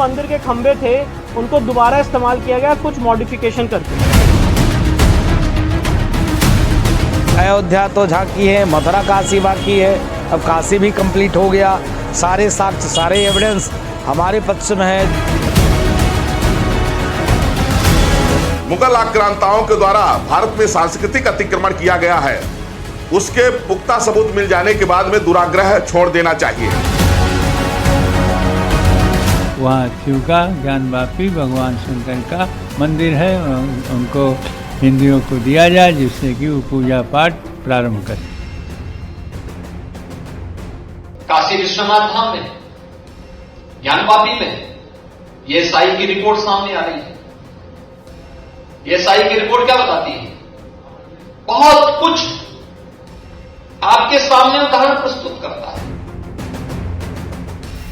मंदिर के खंभे थे उनको दोबारा इस्तेमाल किया गया कुछ मॉडिफिकेशन करके। अयोध्या तो झांकी है, मथुरा काशी बाकी है, अब काशी भी कंप्लीट हो गया। सारे साक्ष्य, सारे एविडेंस हमारे पक्ष में है। मुगल आक्रांताओं के द्वारा भारत में सांस्कृतिक अतिक्रमण किया गया है, उसके पुख्ता सबूत मिल जाने के बाद में दुराग्रह छोड़ देना चाहिए। वहाँ शिव का ज्ञानवापी भगवान शंकर का मंदिर है, उनको हिंदुओं को दिया जाए जिससे कि वो पूजा पाठ प्रारंभ करें। काशी विश्वनाथ धाम में, ज्ञानवापी में ये साई की रिपोर्ट सामने आ रही है। ये साई की रिपोर्ट क्या बताती है? बहुत कुछ आपके सामने उदाहरण प्रस्तुत करता है।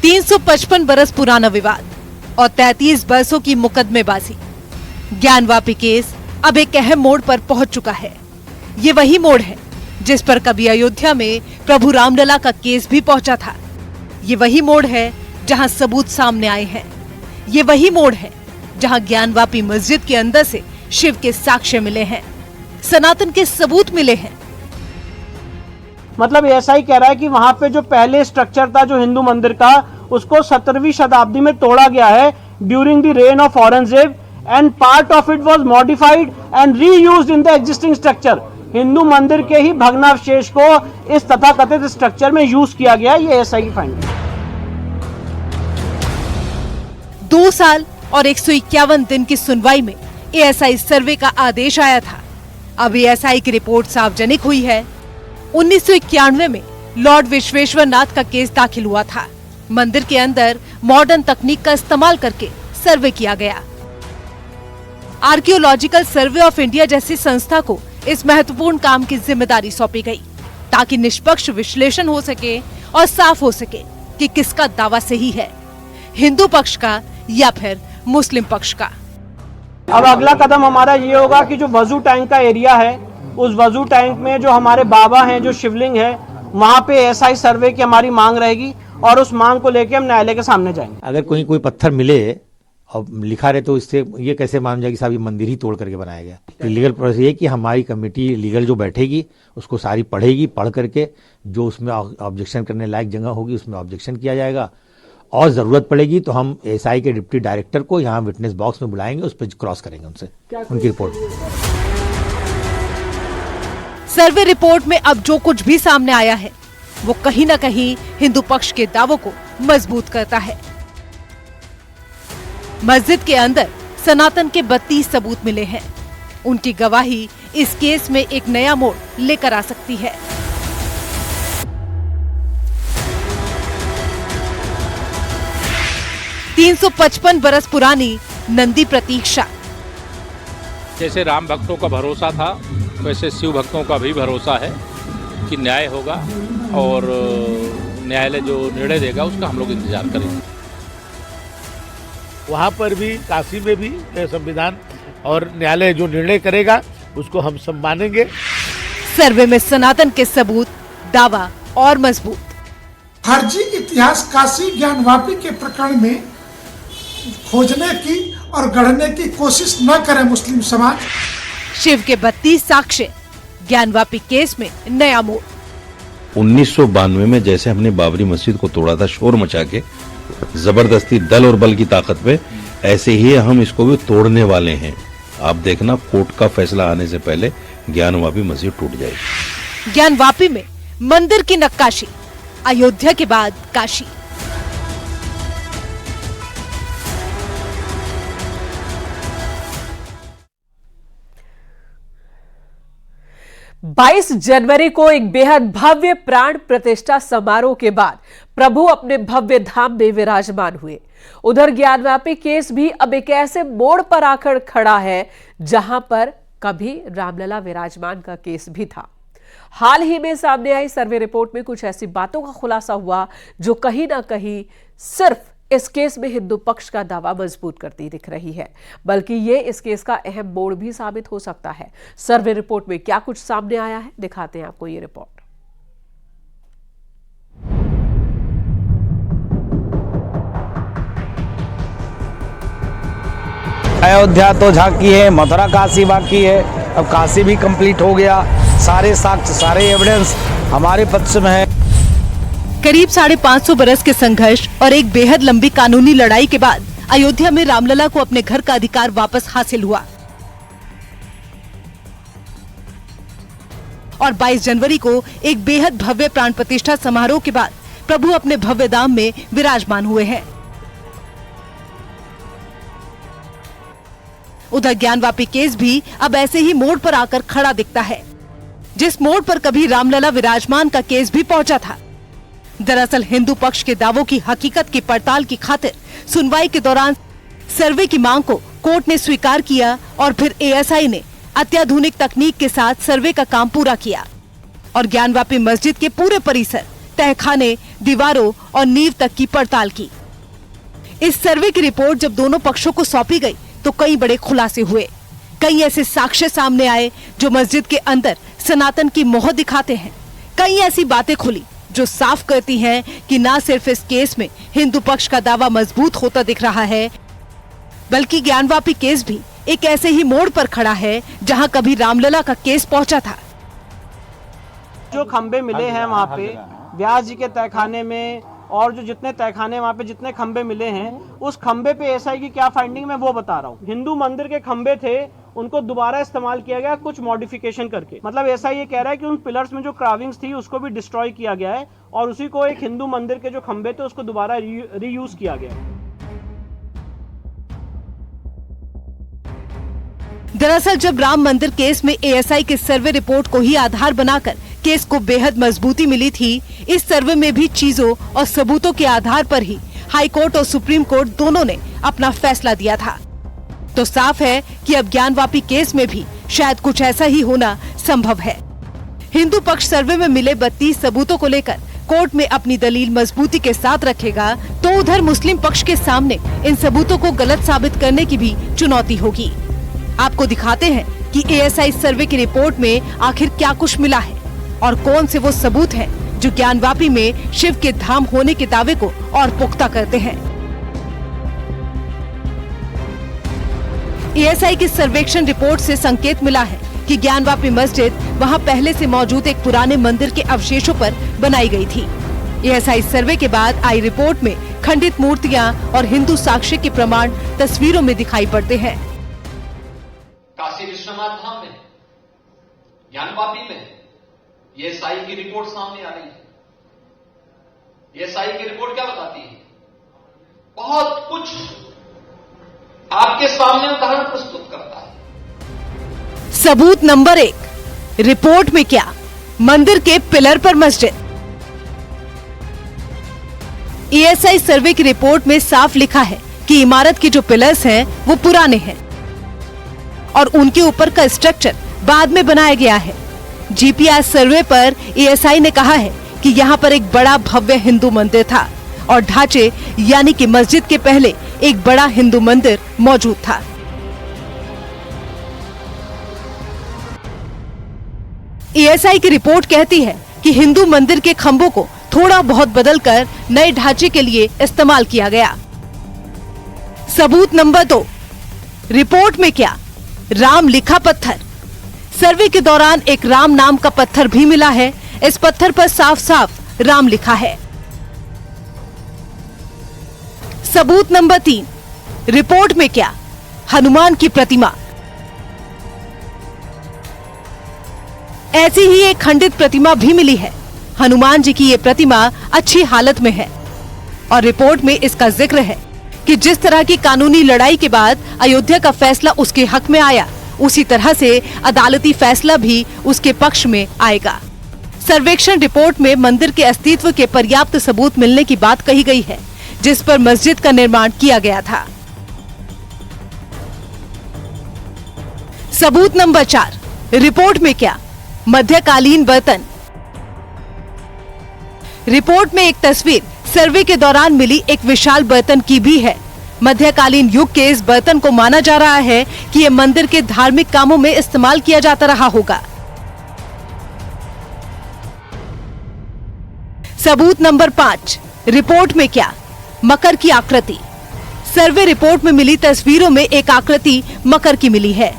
355 बरस पुराना विवाद और 33 बरसों की मुकदमेबाजी। ज्ञानवापी केस अब एक अहम मोड़ पर पहुंच चुका है। ये वही मोड़ है जिस पर कभी अयोध्या में प्रभु रामलला का केस भी पहुंचा था। ये वही मोड़ है जहां सबूत सामने आए हैं। ये वही मोड़ है जहां ज्ञानवापी मस्जिद के अंदर से शिव के साक्ष्य मिले हैं, सनातन के सबूत मिले हैं। मतलब ऐसा ही कह रहा है कि वहां पे जो पहले स्ट्रक्चर था जो हिंदू मंदिर का, उसको 17वीं शताब्दी में तोड़ा गया है during the rain of Aurangzeb and part of it was modified and reused in the existing structure. Hindu मंदिर के ही भग्नावशेष को इस तथाकथित स्ट्रक्चर में यूज किया गया। ये एसआई की फाइंडिंग। 2 साल और 151 दिन की सुनवाई में एएसआई सर्वे का आदेश आया था। अब एएसआई की रिपोर्ट सार्वजनिक हुई है। 1991 में लॉर्ड विश्वेश्वर नाथ का केस दाखिल हुआ था। मंदिर के अंदर मॉडर्न तकनीक का इस्तेमाल करके सर्वे किया गया। आर्कियोलॉजिकल सर्वे ऑफ इंडिया जैसी संस्था को इस महत्वपूर्ण काम की जिम्मेदारी सौंपी गई ताकि निष्पक्ष विश्लेषण हो सके और साफ हो सके कि किसका दावा सही है, हिंदू पक्ष का या फिर मुस्लिम पक्ष का। अब अगला कदम हमारा ये होगा कि जो वजू टैंक का एरिया है, उस वजू टैंक में जो हमारे बाबा हैं, जो शिवलिंग है, वहाँ पे एसआई सर्वे की हमारी मांग रहेगी और उस मांग को लेके हम न्यायालय के सामने जाएंगे। अगर कोई पत्थर मिले और लिखा रहे तो इससे ये कैसे मान जाए कि साहब ये मंदिर ही तोड़ करके बनाया गया। तो लीगल प्रोसेस ये कि हमारी कमेटी लीगल जो बैठेगी उसको सारी पढ़ेगी, पढ़ करके जो उसमें ऑब्जेक्शन करने लायक जगह होगी उसमें ऑब्जेक्शन किया जाएगा और जरूरत पड़ेगी तो हम एसआई के डिप्टी डायरेक्टर को यहाँ विटनेस बॉक्स में बुलाएंगे, उस पर क्रॉस करेंगे उनसे उनकी रिपोर्ट। सर्वे रिपोर्ट में अब जो कुछ भी सामने आया है वो कहीं न कहीं हिंदू पक्ष के दावों को मजबूत करता है। मस्जिद के अंदर सनातन के 32 सबूत मिले हैं। उनकी गवाही इस केस में एक नया मोड़ लेकर आ सकती है। $355 बरस पुरानी नंदी प्रतीक्षा। जैसे राम भक्तों का भरोसा था वैसे शिव भक्तों का भी भरोसा है कि न्याय होगा और न्यायालय जो निर्णय देगा उसका हम लोग इंतजार करेंगे। वहाँ पर भी, काशी में भी संविधान और न्यायालय जो निर्णय करेगा उसको हम सब मानेंगे। सर्वे में सनातन के सबूत, दावा और मजबूत। फर्जी इतिहास काशी ज्ञानवापी के प्रकरण में खोजने की और गढ़ने की कोशिश न करे मुस्लिम समाज। शिव के 32 साक्ष्य, ज्ञानवापी केस में नया मोड़। 1992 में जैसे हमने बाबरी मस्जिद को तोड़ा था शोर मचा के, जबरदस्ती दल और बल की ताकत पे, ऐसे ही हम इसको भी तोड़ने वाले हैं। आप देखना कोर्ट का फैसला आने से पहले ज्ञानवापी मस्जिद टूट जाएगी। ज्ञानवापी में मंदिर की नक्काशी, अयोध्या के बाद काशी। बाईस जनवरी को एक बेहद भव्य प्राण प्रतिष्ठा समारोह के बाद प्रभु अपने भव्य धाम में विराजमान हुए। उधर ज्ञानवापी केस भी अब एक ऐसे मोड़ पर आकर खड़ा है जहां पर कभी रामलला विराजमान का केस भी था। हाल ही में सामने आई सर्वे रिपोर्ट में कुछ ऐसी बातों का खुलासा हुआ जो कहीं ना कहीं सिर्फ इस केस में हिंदू पक्ष का दावा मजबूत करती दिख रही है, बल्कि ये इस केस का अहम मोड़ भी साबित हो सकता है। सर्वे रिपोर्ट में क्या कुछ सामने आया है, दिखाते हैं आपको ये रिपोर्ट। अयोध्या तो झांकी है, मथुरा काशी बाकी है, अब काशी भी कंप्लीट हो गया। सारे साक्ष्य, सारे एविडेंस हमारे पक्ष में है। करीब 550 बरस के संघर्ष और एक बेहद लंबी कानूनी लड़ाई के बाद अयोध्या में रामलला को अपने घर का अधिकार वापस हासिल हुआ और 22 जनवरी को एक बेहद भव्य प्राण प्रतिष्ठा समारोह के बाद प्रभु अपने भव्य धाम में विराजमान हुए हैं। उधर ज्ञानवापी केस भी अब ऐसे ही मोड़ पर आकर खड़ा दिखता है, जिस मोड़ पर कभी रामलला विराजमान का केस भी पहुंचा था। दरअसल हिंदू पक्ष के दावों की हकीकत की पड़ताल की खातिर सुनवाई के दौरान सर्वे की मांग को कोर्ट ने स्वीकार किया और फिर एएसआई ने अत्याधुनिक तकनीक के साथ सर्वे का काम पूरा किया और ज्ञानवापी मस्जिद के पूरे परिसर, तहखाने, दीवारों और नींव तक की पड़ताल की। इस सर्वे की रिपोर्ट जब दोनों पक्षों को सौंपी गई तो कई बड़े खुलासे हुए। कई ऐसे साक्ष्य सामने आए जो मस्जिद के अंदर सनातन की मोहर दिखाते हैं। कई ऐसी बातें खुली जो साफ करती हैं कि न सिर्फ इस केस में हिंदू पक्ष का दावा मजबूत होता दिख रहा है, बल्कि ज्ञानवापी केस भी एक ऐसे ही मोड़ पर खड़ा है जहां कभी रामलला का केस पहुंचा था। जो खंबे मिले हैं वहाँ पे व्यास जी के तहखाने में और जो जितने तहखाने वहाँ पे जितने खंबे मिले हैं, उस खंबे पे एएसआई की क्या फाइंडिंग मैं वो बता रहा हूँ। हिंदू मंदिर के खंबे थे, उनको दोबारा इस्तेमाल किया गया कुछ मॉडिफिकेशन करके। मतलब एएसआई ये कह रहा है कि उन पिलर्स में जो क्राविंग्स थी उसको भी डिस्ट्रॉय किया गया है और उसी को एक हिंदू मंदिर के जो खंबे थे उसको दोबारा रीयूज किया गया है। दरअसल जब राम मंदिर केस में एएसआई के सर्वे रिपोर्ट को ही आधार बनाकर केस को बेहद मजबूती मिली थी, इस सर्वे में भी चीजों और सबूतों के आधार पर ही हाई कोर्ट और सुप्रीम कोर्ट दोनों ने अपना फैसला दिया था। तो साफ है कि अब ज्ञानवापी केस में भी शायद कुछ ऐसा ही होना संभव है। हिंदू पक्ष सर्वे में मिले 32 सबूतों को लेकर कोर्ट में अपनी दलील मजबूती के साथ रखेगा, तो उधर मुस्लिम पक्ष के सामने इन सबूतों को गलत साबित करने की भी चुनौती होगी। आपको दिखाते हैं कि एएसआई सर्वे की रिपोर्ट में आखिर क्या कुछ मिला है और कौन से वो सबूत हैं जो ज्ञानवापी में शिव के धाम होने के दावे को और पुख्ता करते हैं। एएसआई की सर्वेक्षण रिपोर्ट से संकेत मिला है कि ज्ञानवापी मस्जिद वहां पहले से मौजूद एक पुराने मंदिर के अवशेषों पर बनाई गई थी। एएसआई सर्वे के बाद आई रिपोर्ट में खंडित मूर्तियां और हिंदू साक्ष्य के प्रमाण तस्वीरों में दिखाई पड़ते हैं। काशी विश्वनाथ धाम में, ज्ञानवापी में ये एएसआई की रिपोर्ट सामने आ रही है। एएसआई की रिपोर्ट क्या बताती है? बहुत कुछ आपके सामने उदाहरण प्रस्तुत करता है। सबूत नंबर 1, रिपोर्ट में क्या? मंदिर के पिलर पर मस्जिद। एएसआई सर्वे की रिपोर्ट में साफ लिखा है कि इमारत के जो पिलर्स हैं वो पुराने हैं और उनके ऊपर का स्ट्रक्चर बाद में बनाया गया है। जीपीआर सर्वे पर एएसआई ने कहा है कि यहाँ पर एक बड़ा भव्य हिंदू मंदिर था और ढांचे यानी कि मस्जिद के पहले एक बड़ा हिंदू मंदिर मौजूद था। एएसआई की रिपोर्ट कहती है कि हिंदू मंदिर के खंभों को थोड़ा बहुत बदलकर नए ढांचे के लिए इस्तेमाल किया गया। सबूत नंबर 2, रिपोर्ट में क्या? राम लिखा पत्थर। सर्वे के दौरान एक राम नाम का पत्थर भी मिला है। इस पत्थर पर साफ साफ राम लिखा है। सबूत नंबर 3, रिपोर्ट में क्या? हनुमान की प्रतिमा। ऐसी ही एक खंडित प्रतिमा भी मिली है। हनुमान जी की ये प्रतिमा अच्छी हालत में है और रिपोर्ट में इसका जिक्र है कि जिस तरह की कानूनी लड़ाई के बाद अयोध्या का फैसला उसके हक में आया, उसी तरह से अदालती फैसला भी उसके पक्ष में आएगा। सर्वेक्षण रिपोर्ट में मंदिर के अस्तित्व के पर्याप्त सबूत मिलने की बात कही गई है, जिस पर मस्जिद का निर्माण किया गया था। सबूत नंबर 4, रिपोर्ट में क्या? मध्यकालीन बर्तन। रिपोर्ट में एक तस्वीर सर्वे के दौरान मिली एक विशाल बर्तन की भी है। मध्यकालीन युग के इस बर्तन को माना जा रहा है कि यह मंदिर के धार्मिक कामों में इस्तेमाल किया जाता रहा होगा। सबूत नंबर 5, रिपोर्ट में क्या? मकर की आकृति। सर्वे रिपोर्ट में मिली तस्वीरों में एक आकृति मकर की मिली है।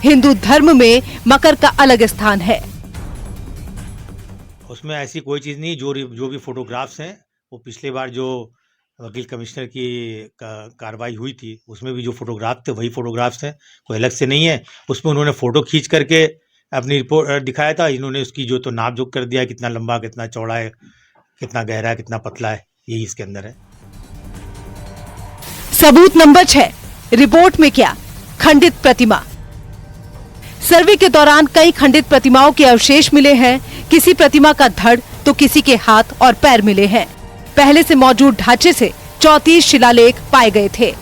हिंदू धर्म में मकर का अलग स्थान है। उसमें ऐसी कोई चीज़ नहीं, जो भी फोटोग्राफ्स हैं वो पिछले बार जो वकील कमिश्नर की कार्रवाई हुई थी उसमें भी जो फोटोग्राफ थे वही फोटोग्राफ्स हैं, कोई अलग से नहीं है। उसमें उन्होंने फ़ोटो खींच करके अपनी रिपोर्ट दिखाया था, इन्होंने उसकी जो तो नाप जोख कर दिया, कितना लंबा, कितना चौड़ा है, कितना गहरा है, कितना पतला है, यही इसके अंदर है। सबूत नंबर 6, रिपोर्ट में क्या? खंडित प्रतिमा। सर्वे के दौरान कई खंडित प्रतिमाओं के अवशेष मिले हैं। किसी प्रतिमा का धड़ तो किसी के हाथ और पैर मिले हैं। पहले से मौजूद ढांचे से 34 शिलालेख पाए गए थे।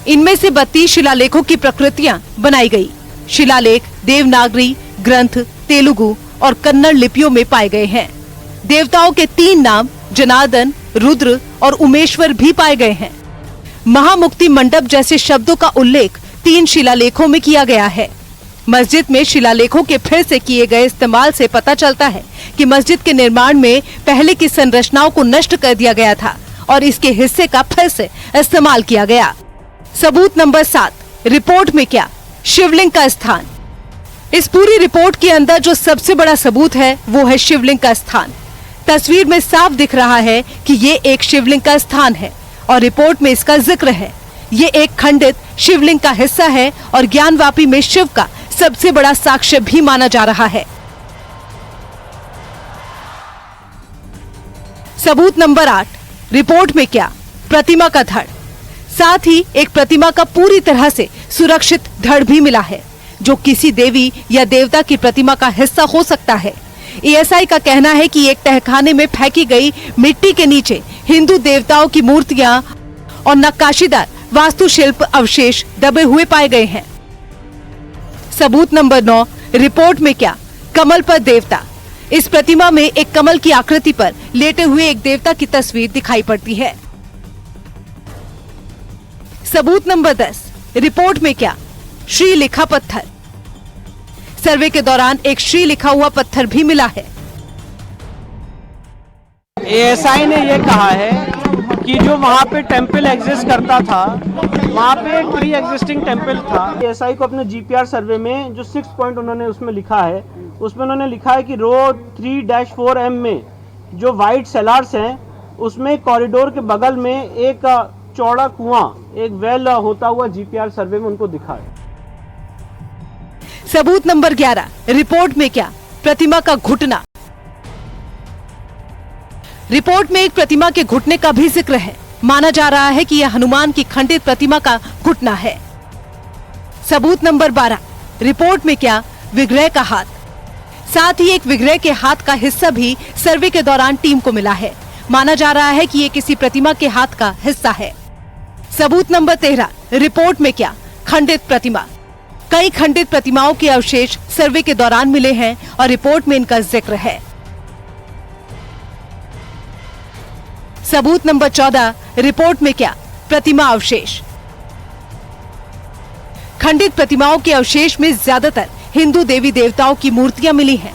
इनमें से 32 शिलालेखों की प्रकृतियां बनाई गई। शिलालेख देवनागरी, ग्रंथ, तेलुगु और कन्नड़ लिपियों में पाए गए हैं। देवताओं के 3 नाम जनार्दन, रुद्र और उमेश्वर भी पाए गए हैं। महामुक्ति मंडप जैसे शब्दों का उल्लेख 3 शिलालेखों में किया गया है। मस्जिद में शिलालेखों के फिर से किए गए इस्तेमाल से पता चलता है कि मस्जिद के निर्माण में पहले की संरचनाओं को नष्ट कर दिया गया था और इसके हिस्से का फिर से इस्तेमाल किया गया। सबूत नंबर 7, रिपोर्ट में क्या? शिवलिंग का स्थान। इस पूरी रिपोर्ट के अंदर जो सबसे बड़ा सबूत है वो है शिवलिंग का स्थान। तस्वीर में साफ दिख रहा है कि ये एक शिवलिंग का स्थान है और रिपोर्ट में इसका जिक्र है। ये एक खंडित शिवलिंग का हिस्सा है और ज्ञानवापी में शिव का सबसे बड़ा साक्ष्य भी माना जा रहा है। सबूत नंबर 8, रिपोर्ट में क्या? प्रतिमा का धड़। साथ ही एक प्रतिमा का पूरी तरह से सुरक्षित धड़ भी मिला है जो किसी देवी या देवता की प्रतिमा का हिस्सा हो सकता है। एएसआई का कहना है कि एक तहखाने में फेंकी गई मिट्टी के नीचे हिंदू देवताओं की मूर्तियां और नक्काशीदार वास्तुशिल्प अवशेष दबे हुए पाए गए हैं। सबूत नंबर 9, रिपोर्ट में क्या? कमल पर देवता। इस प्रतिमा में एक कमल की आकृति पर लेटे हुए एक देवता की तस्वीर दिखाई पड़ती है। सबूत नंबर 10, रिपोर्ट में क्या? श्री लिखा पत्थर। सर्वे के दौरान एक श्री लिखा हुआ पत्थर भी मिला है। एएसआई ने ये कहा है कि जो वहाँ पे टेम्पल एग्जिस्ट करता था वहाँ पे एक प्री एग्जिस्टिंग टेम्पल था। एएसआई को अपने जीपीआर सर्वे में जो 6 पॉइंट उन्होंने उसमें लिखा है, उसमें उन्होंने लिखा है कि रो 3-4M में जो वाइट सेलार्स हैं उसमें कॉरिडोर के बगल में एक चौड़ा कुआं, एक वेल होता हुआ जीपीआर सर्वे में उनको दिखा है। सबूत नंबर 11, रिपोर्ट में क्या? प्रतिमा का घुटना। रिपोर्ट में एक प्रतिमा के घुटने का भी जिक्र है। माना जा रहा है कि यह हनुमान की खंडित प्रतिमा का घुटना है। सबूत नंबर 12, रिपोर्ट में क्या? विग्रह का हाथ। साथ ही एक विग्रह के हाथ का हिस्सा भी सर्वे के दौरान टीम को मिला है। माना जा रहा है कि ये किसी प्रतिमा के हाथ का हिस्सा है। सबूत नंबर 13, रिपोर्ट में क्या? खंडित प्रतिमा। कई खंडित प्रतिमाओं के अवशेष सर्वे के दौरान मिले हैं और रिपोर्ट में इनका जिक्र है। सबूत नंबर 14, रिपोर्ट में क्या? प्रतिमा अवशेष। खंडित प्रतिमाओं के अवशेष में ज्यादातर हिंदू देवी देवताओं की मूर्तियां मिली हैं।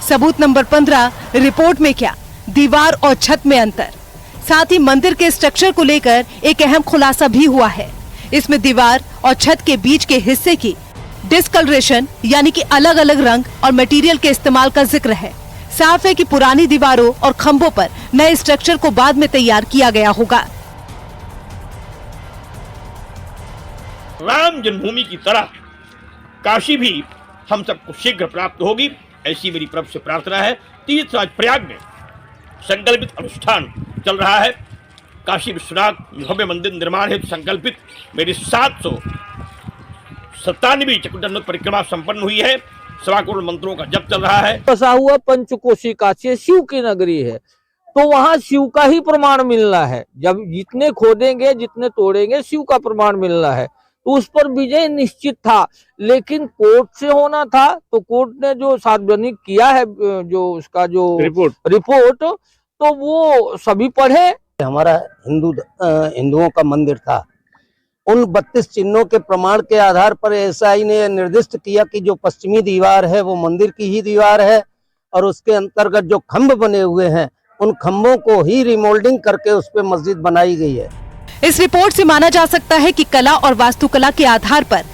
सबूत नंबर 15, रिपोर्ट में क्या? दीवार और छत में अंतर। साथ ही मंदिर के स्ट्रक्चर को लेकर एक अहम खुलासा भी हुआ है। इसमें दीवार और छत के बीच के हिस्से की डिस्कलरेशन यानी कि अलग अलग रंग और मटेरियल के इस्तेमाल का जिक्र है। साफ है कि पुरानी दीवारों और खंभों पर नए स्ट्रक्चर को बाद में तैयार किया गया होगा। राम जन्मभूमि की तरह काशी भी हम सबको शीघ्र प्राप्त होगी, ऐसी मेरी प्रभु से प्रार्थना है। तीर्थराज प्रयाग में संकल्पित अनुष्ठान चल रहा है। काशी विश्वनाथ भव्य मंदिर निर्माण हेतु संकल्पित मेरी 797 चक्रधर परिक्रमा संपन्न हुई है। 1.25 करोड़ मंत्रों का जप चल रहा है। बसा हुआ पंचकोशी काशी शिव की नगरी है, तो वहाँ शिव का ही प्रमाण मिलना है। जब जितने खोदेंगे, जितने तोड़ेंगे, शिव का प्रमाण मिलना है। तो उस पर विजय निश्चित था, लेकिन कोर्ट से होना था। तो कोर्ट ने जो सार्वजनिक किया है, जो उसका जो रिपोर्ट तो वो सभी पढ़े। हमारा हिंदुओं का मंदिर था। उन 32 चिन्हों के प्रमाण के आधार पर एएसआई ने निर्दिष्ट किया कि जो पश्चिमी दीवार है वो मंदिर की ही दीवार है और उसके अंतर्गत जो खंभ बने हुए हैं उन खंभों को ही रिमोल्डिंग करके उस पर मस्जिद बनाई गई है। इस रिपोर्ट से माना जा सकता है कि कला और वास्तुकला के आधार पर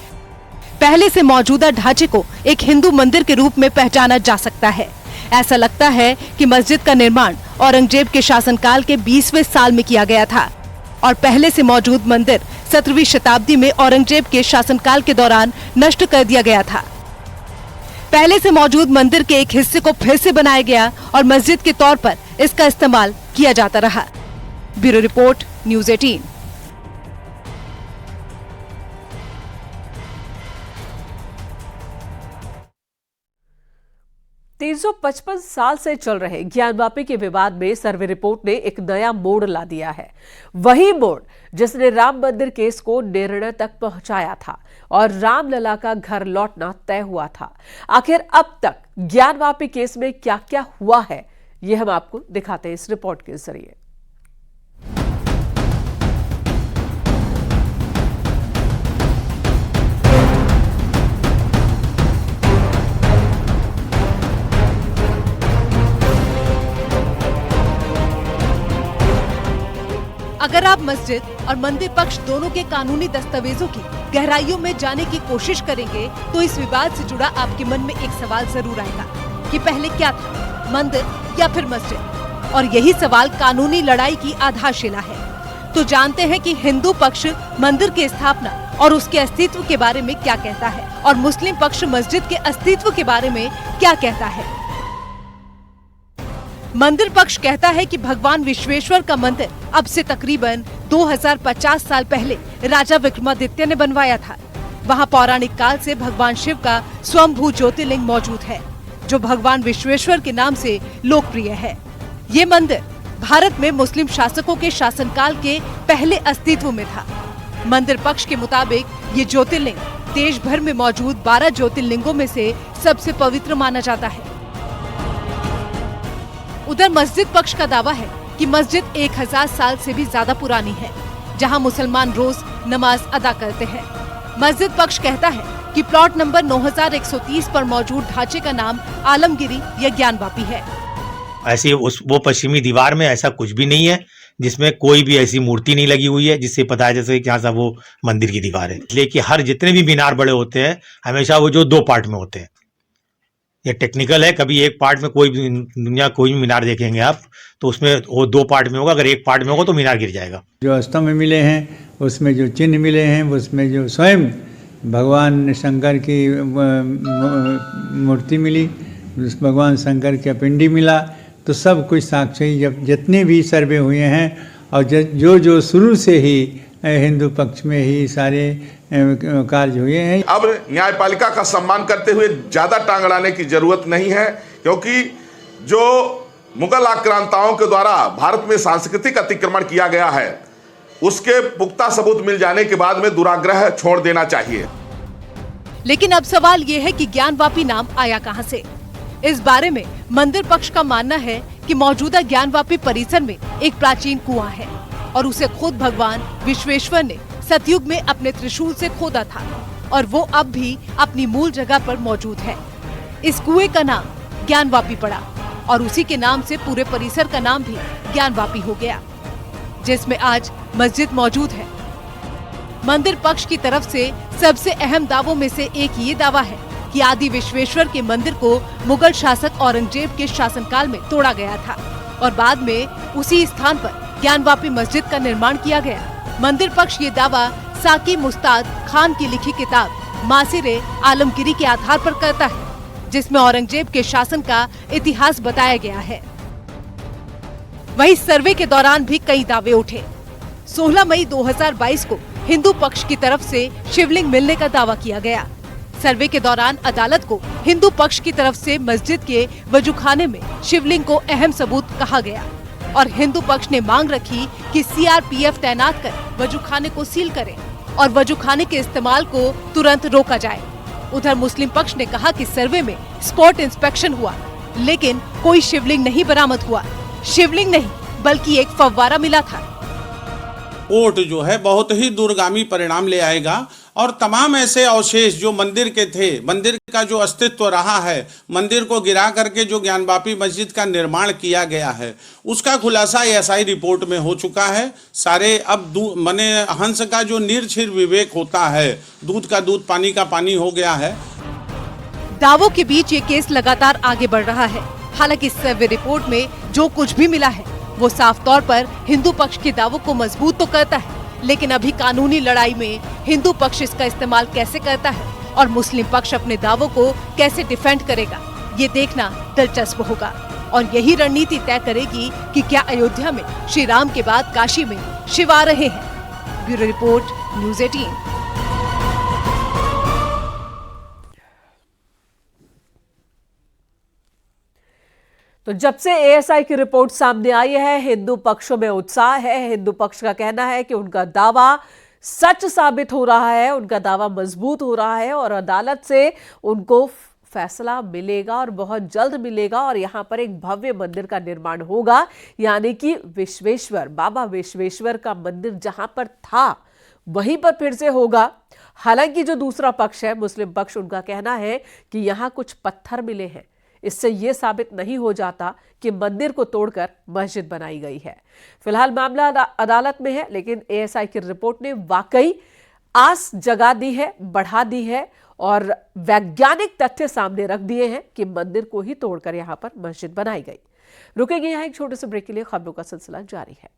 पहले से मौजूदा ढांचे को एक हिंदू मंदिर के रूप में पहचाना जा सकता है। ऐसा लगता है कि मस्जिद का निर्माण औरंगजेब के शासनकाल के 20वें साल में किया गया था और पहले से मौजूद मंदिर 17वीं शताब्दी में औरंगजेब के शासनकाल के दौरान नष्ट कर दिया गया था। पहले से मौजूद मंदिर के एक हिस्से को फिर से बनाया गया और मस्जिद के तौर पर इसका इस्तेमाल किया जाता रहा। Bureau report, news 18। 355 साल से चल रहे ज्ञानवापी के विवाद में सर्वे रिपोर्ट ने एक नया मोड़ ला दिया है। वही मोड़ जिसने राम मंदिर केस को निर्णय तक पहुंचाया था और रामलला का घर लौटना तय हुआ था। आखिर अब तक ज्ञानवापी केस में क्या क्या हुआ है, ये हम आपको दिखाते हैं इस रिपोर्ट के जरिए। अगर आप मस्जिद और मंदिर पक्ष दोनों के कानूनी दस्तावेजों की गहराइयों में जाने की कोशिश करेंगे तो इस विवाद से जुड़ा आपके मन में एक सवाल जरूर आएगा कि पहले क्या था, मंदिर या फिर मस्जिद। और यही सवाल कानूनी लड़ाई की आधारशिला है। तो जानते हैं कि हिंदू पक्ष मंदिर की स्थापना और उसके अस्तित्व के बारे में क्या कहता है और मुस्लिम पक्ष मस्जिद के अस्तित्व के बारे में क्या कहता है। मंदिर पक्ष कहता है कि भगवान विश्वेश्वर का मंदिर अब से तकरीबन 2050 साल पहले राजा विक्रमादित्य ने बनवाया था। वहां पौराणिक काल से भगवान शिव का स्वयंभू ज्योतिर्लिंग मौजूद है, जो भगवान विश्वेश्वर के नाम से लोकप्रिय है। ये मंदिर भारत में मुस्लिम शासकों के शासनकाल के पहले अस्तित्व में था। मंदिर पक्ष के मुताबिक ये ज्योतिर्लिंग देश भर में मौजूद 12 ज्योतिर्लिंगों में से सबसे पवित्र माना जाता है। उधर मस्जिद पक्ष का दावा है कि मस्जिद 1000 साल से भी ज्यादा पुरानी है, जहां मुसलमान रोज नमाज अदा करते हैं। मस्जिद पक्ष कहता है कि प्लॉट नंबर 9130 पर मौजूद ढांचे का नाम आलमगिरी या ज्ञानवापी है। ऐसे वो पश्चिमी दीवार में ऐसा कुछ भी नहीं है जिसमें कोई भी ऐसी मूर्ति नहीं लगी हुई है जिससे पता है जैसे कि यहाँ सब वो मंदिर की दीवार है। इसलिए कि हर जितने भी मीनार बड़े होते हैं हमेशा वो जो 2 पार्ट में होते हैं। ये टेक्निकल है, कभी एक पार्ट में कोई भी मीनार देखेंगे आप तो उसमें वो 2 पार्ट में होगा, अगर एक पार्ट में होगा तो मीनार गिर जाएगा। जो स्तंभ मिले हैं उसमें जो चिन्ह मिले हैं उसमें जो स्वयं भगवान शंकर की मूर्ति मिली, भगवान शंकर की पिंडी मिला, तो सब कुछ साक्षी जब जितने भी सर्वे हुए हैं और जो शुरू से ही हिंदू पक्ष में ही सारे कार्य हुए हैं। अब न्यायपालिका का सम्मान करते हुए ज्यादा टांग अड़ाने की जरूरत नहीं है, क्योंकि जो मुगल आक्रांताओं के द्वारा भारत में सांस्कृतिक अतिक्रमण किया गया है उसके पुख्ता सबूत मिल जाने के बाद में दुराग्रह छोड़ देना चाहिए। लेकिन अब सवाल ये है कि ज्ञानवापी नाम आया कहां से। इस बारे में मंदिर पक्ष का मानना है कि मौजूदा ज्ञानवापी परिसर में एक प्राचीन कुआं है और उसे खुद भगवान विश्वेश्वर ने सतयुग में अपने त्रिशूल से खोदा था और वो अब भी अपनी मूल जगह पर मौजूद है। इस कुएं का नाम ज्ञानवापी पड़ा और उसी के नाम से पूरे परिसर का नाम भी ज्ञानवापी हो गया, जिसमें आज मस्जिद मौजूद है। मंदिर पक्ष की तरफ से सबसे अहम दावों में से एक ये दावा है कि आदि विश्वेश्वर के मंदिर को मुगल शासक औरंगजेब के शासनकाल में तोड़ा गया था और बाद में उसी स्थान पर ज्ञानवापी मस्जिद का निर्माण किया गया। मंदिर पक्ष ये दावा साकी मुस्ताद खान की लिखी किताब मासिरे आलमगिरी के आधार पर करता है, जिसमें औरंगजेब के शासन का इतिहास बताया गया है। वहीं सर्वे के दौरान भी कई दावे उठे। 16 मई 2022 को हिंदू पक्ष की तरफ से शिवलिंग मिलने का दावा किया गया। सर्वे के दौरान अदालत को हिंदू पक्ष की तरफ से मस्जिद के वजूखाने में शिवलिंग को अहम सबूत कहा गया और हिंदू पक्ष ने मांग रखी कि सीआरपीएफ तैनात कर वजूखाने को सील करे और वजूखाने के इस्तेमाल को तुरंत रोका जाए। उधर मुस्लिम पक्ष ने कहा कि सर्वे में स्पॉट इंस्पेक्शन हुआ लेकिन कोई शिवलिंग नहीं बरामद हुआ। शिवलिंग नहीं बल्कि एक फव्वारा मिला था। कोर्ट जो है बहुत ही दूरगामी परिणाम ले आएगा और तमाम ऐसे अवशेष जो मंदिर के थे, मंदिर का जो अस्तित्व रहा है, मंदिर को गिरा करके जो ज्ञानवापी मस्जिद का निर्माण किया गया है, उसका खुलासा एएसआई रिपोर्ट में हो चुका है। सारे अब मने हंस का जो निर्छिर विवेक होता है, दूध का दूध पानी का पानी हो गया है। दावों के बीच ये केस लगातार आगे बढ़ रहा है। हालांकि सर्वे रिपोर्ट में जो कुछ भी मिला है वो साफ तौर पर हिंदू पक्ष के दावों को मजबूत तो करता है, लेकिन अभी कानूनी लड़ाई में हिंदू पक्ष इसका इस्तेमाल कैसे करता है और मुस्लिम पक्ष अपने दावों को कैसे डिफेंड करेगा, ये देखना दिलचस्प होगा। और यही रणनीति तय करेगी कि क्या अयोध्या में श्री राम के बाद काशी में शिव आ रहे हैं। Bureau report, news 18। तो जब से एएसआई की रिपोर्ट सामने आई है, हिंदू पक्षों में उत्साह है। हिंदू पक्ष का कहना है कि उनका दावा सच साबित हो रहा है, उनका दावा मजबूत हो रहा है और अदालत से उनको फैसला मिलेगा और बहुत जल्द मिलेगा और यहां पर एक भव्य मंदिर का निर्माण होगा, यानी कि विश्वेश्वर, बाबा विश्वेश्वर का मंदिर जहां पर था वहीं पर फिर से होगा। हालांकि जो दूसरा पक्ष है, मुस्लिम पक्ष, उनका कहना है कि यहां कुछ पत्थर मिले हैं, इससे यह साबित नहीं हो जाता कि मंदिर को तोड़कर मस्जिद बनाई गई है। फिलहाल मामला अदालत में है, लेकिन एएसआई की रिपोर्ट ने वाकई आस जगा दी है, बढ़ा दी है और वैज्ञानिक तथ्य सामने रख दिए हैं कि मंदिर को ही तोड़कर यहां पर मस्जिद बनाई गई। रुकेंगे यहां एक छोटे से ब्रेक के लिए, खबरों का सिलसिला जारी है।